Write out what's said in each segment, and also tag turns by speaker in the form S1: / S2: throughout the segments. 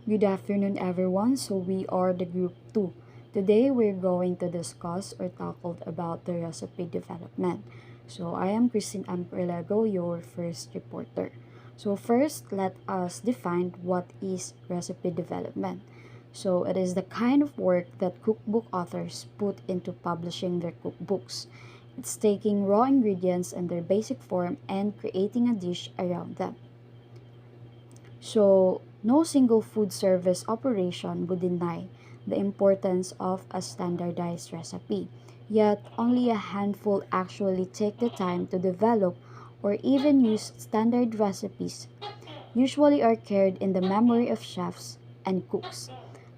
S1: Good afternoon, everyone. So we are the group 2. Today we're going to discuss or tackle about the recipe development. So I am Christine Amperlego, your first reporter. So first, let us define what is recipe development. So it is the kind of work that cookbook authors put into publishing their cookbooks. It's taking raw ingredients in their basic form and creating a dish around them. So, no single food service operation would deny the importance of a standardized recipe. Yet, only a handful actually take the time to develop or even use standard recipes, usually are carried in the memory of chefs and cooks.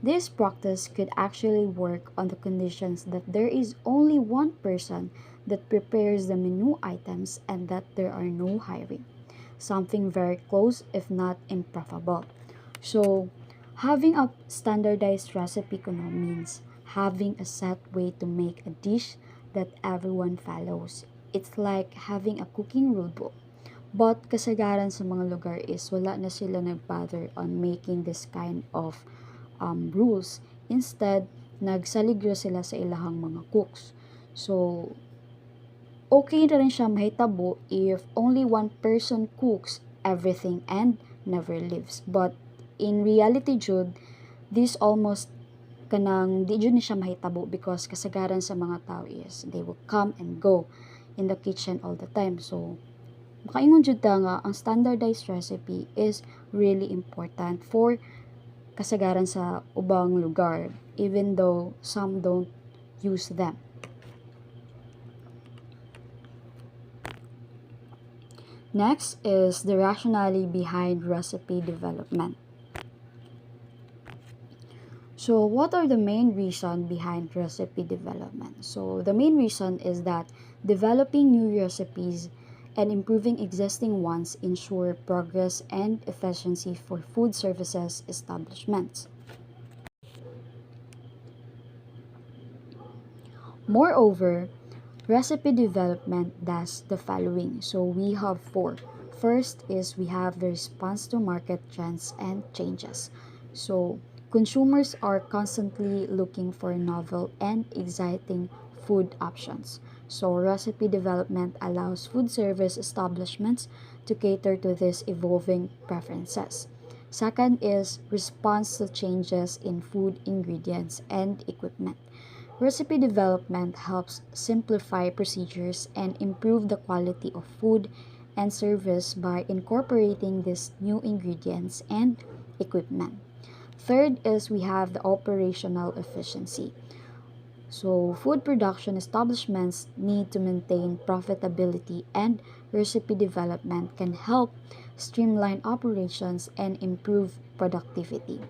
S1: This practice could actually work on the conditions that there is only one person that prepares the menu items and that there are no hiring, something very close, if not improbable. So, having a standardized recipe kuno means having a set way to make a dish that everyone follows. It's like having a cooking rule book. But kasagaran sa mga lugar is wala na sila nag-bother on making this kind of rules. Instead, nagsaligro sila sa ilahang mga cooks. So, okay na rin siya mahitabo if only one person cooks everything and never leaves. But in reality, Jude, this almost kanang di jud ni siya mahitabo because kasagaran sa mga tao is they will come and go in the kitchen all the time. So, makaingon jud ta nga ang standardized recipe is really important for kasagaran sa ubang lugar even though some don't use them. Next is the rationale behind recipe development. So, what are the main reason behind recipe development? So, the main reason is that developing new recipes and improving existing ones ensure progress and efficiency for food services establishments. Moreover, recipe development does the following. So, we have four. First is we have the response to market trends and changes. So, consumers are constantly looking for novel and exciting food options. So, recipe development allows food service establishments to cater to these evolving preferences. Second is response to changes in food ingredients and equipment. Recipe development helps simplify procedures and improve the quality of food and service by incorporating these new ingredients and equipment. Third is we have the operational efficiency. So, food production establishments need to maintain profitability, and recipe development can help streamline operations and improve productivity.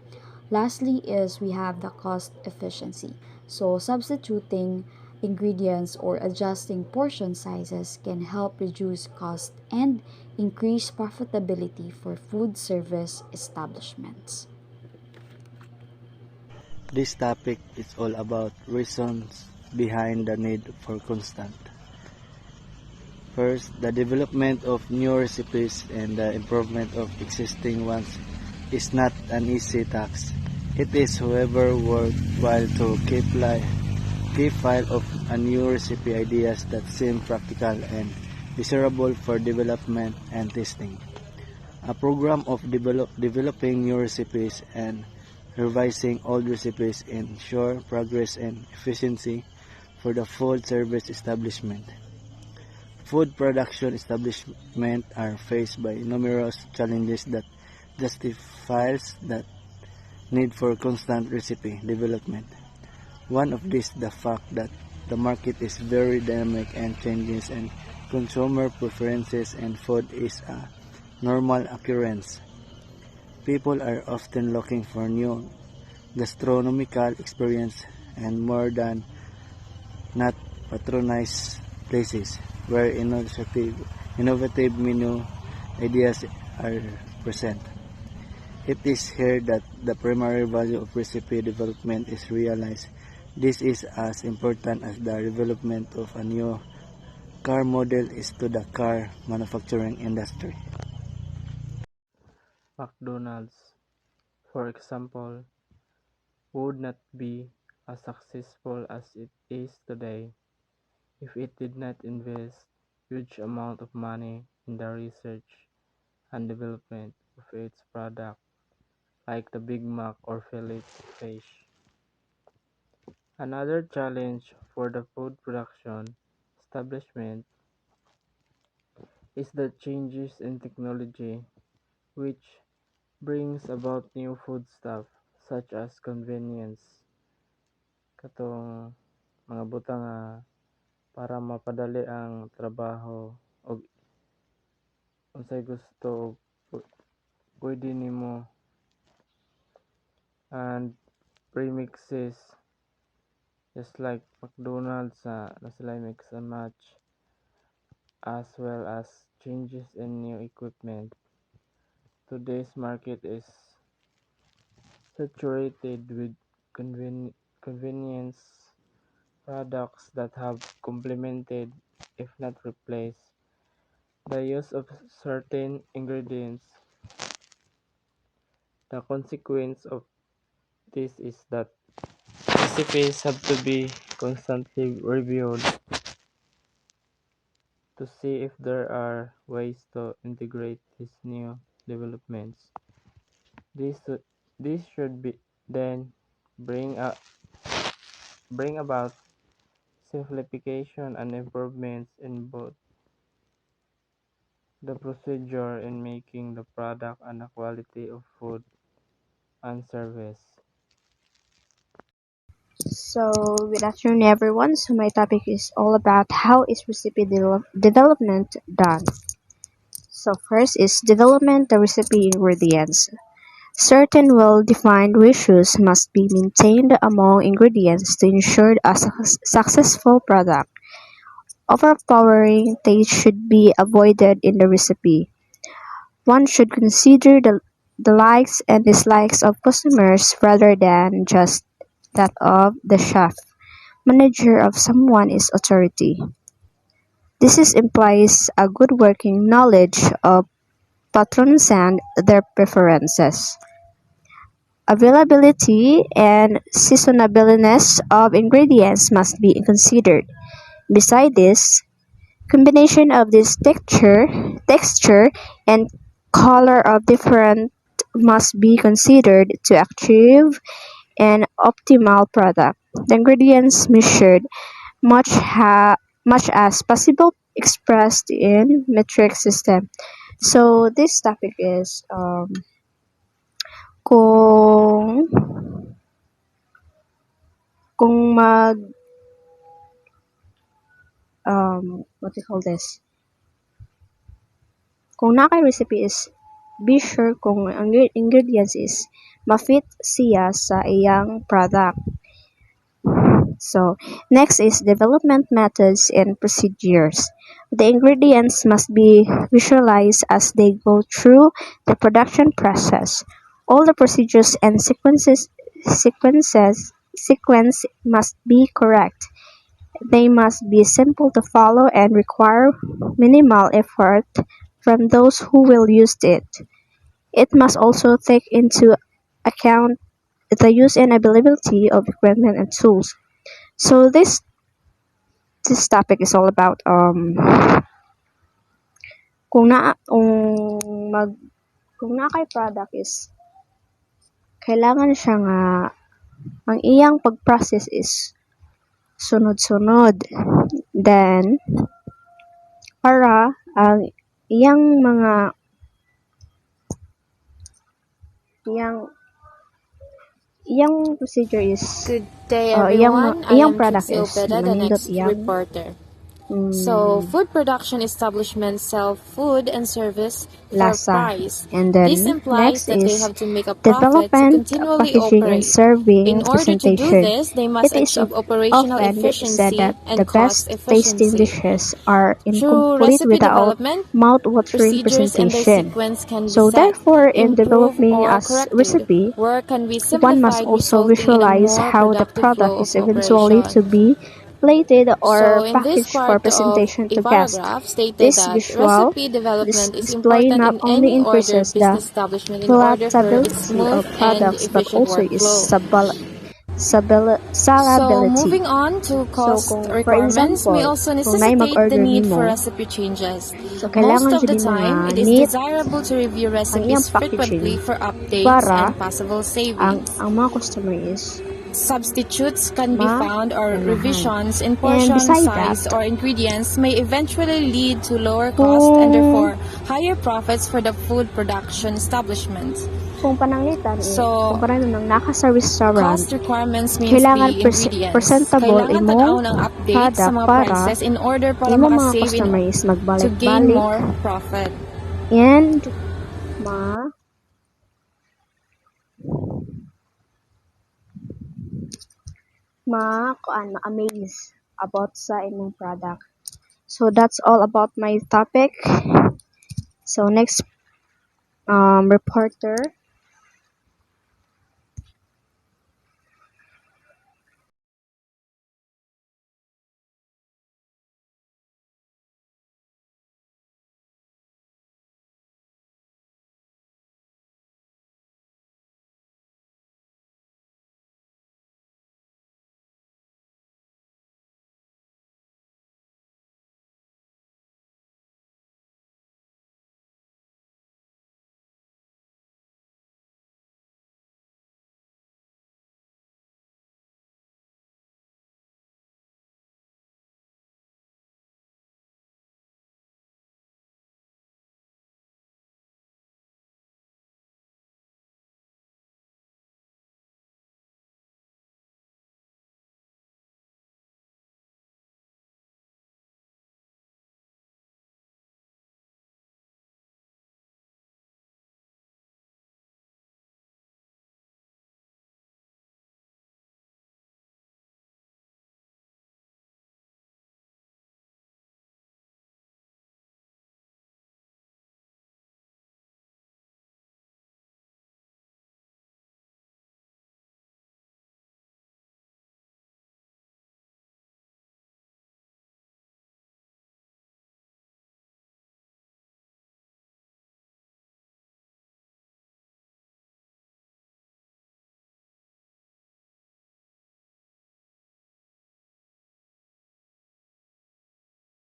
S1: Lastly is we have the cost efficiency. So, substituting ingredients or adjusting portion sizes can help reduce cost and increase profitability for food service establishments.
S2: This topic is all about reasons behind the need for constant. First, the development of new recipes and the improvement of existing ones is not an easy task. It is, however, worthwhile to keep file of a new recipe ideas that seem practical and desirable for development and testing. A program of developing new recipes and revising old recipes ensure progress and efficiency for the food service establishment. Food production establishments are faced by numerous challenges that justifies that need for constant recipe development. One of these the fact that the market is very dynamic and changes and consumer preferences and food is a normal occurrence. People are often looking for new gastronomical experience and more than not patronized places where innovative menu ideas are present. It is here that the primary value of recipe development is realized. This is as important as the development of a new car model is to the car manufacturing industry.
S3: McDonald's. for example, would not be as successful as it is today if it did not invest huge amount of money in the research and development of its product, like the Big Mac or Filet fish. Another challenge for the food production establishment is the changes in technology, which brings about new foodstuff such as convenience, katong mga butang nga para mapadali ang trabaho o unsay gusto pwede nimo and premixes just like McDonald's na sila mix and match as well as changes in new equipment. Today's market is saturated with convenience products that have complemented, if not replaced, the use of certain ingredients. The consequence of this is that recipes have to be constantly reviewed to see if there are ways to integrate these new developments. This, this should be then bring, a, bring about simplification and improvements in both the procedure in making the product and the quality of food and service.
S4: So, good afternoon, everyone. So, my topic is all about how is recipe development done. So, first is development the recipe ingredients. Certain well-defined ratios must be maintained among ingredients to ensure a successful product. Overpowering taste should be avoided in the recipe. One should consider the likes and dislikes of customers rather than just that of the chef. Manager of someone is authority. Implies a good working knowledge of patrons and their preferences. Availability and seasonableness of ingredients must be considered. Beside this, combination of this texture and color of different must be considered to achieve an optimal product. The ingredients measured much as possible expressed in metric system. So this topic is kung mag what do you call this? Kung na kay recipe is be sure kung ang ingredients is ma-fit siya sa iyang product. So, next is development methods and procedures. The ingredients must be visualized as they go through the production process. All the procedures and sequence must be correct. They must be simple to follow and require minimal effort from those who will use it. It must also take into account the use and availability of equipment and tools. So this topic is all about kung na kay product is kailangan siya nga ang iyang pag-process is sunod-sunod. Then para ang iyang mga iyang procedure is
S5: Good day, everyone. I
S4: iyang
S5: am
S4: product
S5: Trixie
S4: is
S5: Opeda, the
S4: manindot
S5: next
S4: iyang
S5: reporter. So, food production establishments sell food and service for
S4: lasa.
S5: price.
S4: And
S5: This
S4: then
S5: implies
S4: next
S5: that they
S4: is
S5: have to make a profit to
S4: development,
S5: continually
S4: packaging and
S5: operate. In
S4: serving
S5: order to do
S4: presentation.
S5: this, they must
S4: It is
S5: achieve operational
S4: often said
S5: efficiency
S4: that
S5: and
S4: the
S5: cost
S4: best tasting
S5: efficiency.
S4: dishes are
S5: Through
S4: incomplete
S5: recipe
S4: without
S5: development,
S4: mouth-watering
S5: procedures and their
S4: presentation.
S5: sequence can be
S4: So
S5: set,
S4: therefore, in
S5: improved,
S4: developing
S5: or
S4: a
S5: corrected,
S4: recipe,
S5: work can be
S4: one must
S5: simplified,
S4: also
S5: resulting in a
S4: visualize
S5: more
S4: how the
S5: productive
S4: product
S5: flow
S4: is
S5: of
S4: eventually
S5: operation.
S4: to be plated or
S5: So, in this
S4: packaged for
S5: part of
S4: presentation
S5: a
S4: to guests.
S5: paragraph stated
S4: This
S5: that
S4: visual
S5: recipe development is
S4: display
S5: important
S4: not
S5: in
S4: only
S5: any order
S4: increases the
S5: business establishment in order for a
S4: palatability
S5: smooth
S4: of
S5: and
S4: products but
S5: efficient
S4: also its
S5: workflow. So,
S4: salability.
S5: moving on to
S4: So
S5: cost
S4: kung for
S5: requirements may
S4: example,
S5: also
S4: kung naay
S5: necessitate the
S4: mag-order
S5: need for
S4: nimo,
S5: recipe changes.
S4: so
S5: Most
S4: kailangan
S5: of the
S4: jud nimo
S5: time,
S4: nga
S5: it is
S4: neat
S5: desirable to review
S4: ang iyang
S5: recipes frequently
S4: packaging
S5: for updates
S4: para
S5: and possible
S4: ang
S5: savings.
S4: mga customer is
S5: Substitutes can be found or
S4: maganahan.
S5: revisions in
S4: And
S5: portion,
S4: beside that,
S5: size, or ingredients may eventually lead to lower cost and
S4: kung
S5: therefore higher profits for the food production establishment.
S4: kung pananglitan
S5: So,
S4: kumpara nang naka sa restaurant,
S5: cost requirements means
S4: kailangan
S5: the ingredients.
S4: presentable
S5: Kailangan
S4: imong
S5: tanaw ng update sa
S4: product
S5: mga
S4: para
S5: prices in order para
S4: imong mga
S5: makasave
S4: customer is
S5: to gain
S4: magbalik-balik
S5: more profit.
S4: and ma ma-amaze about sa imong product. So that's all about my topic. So next reporter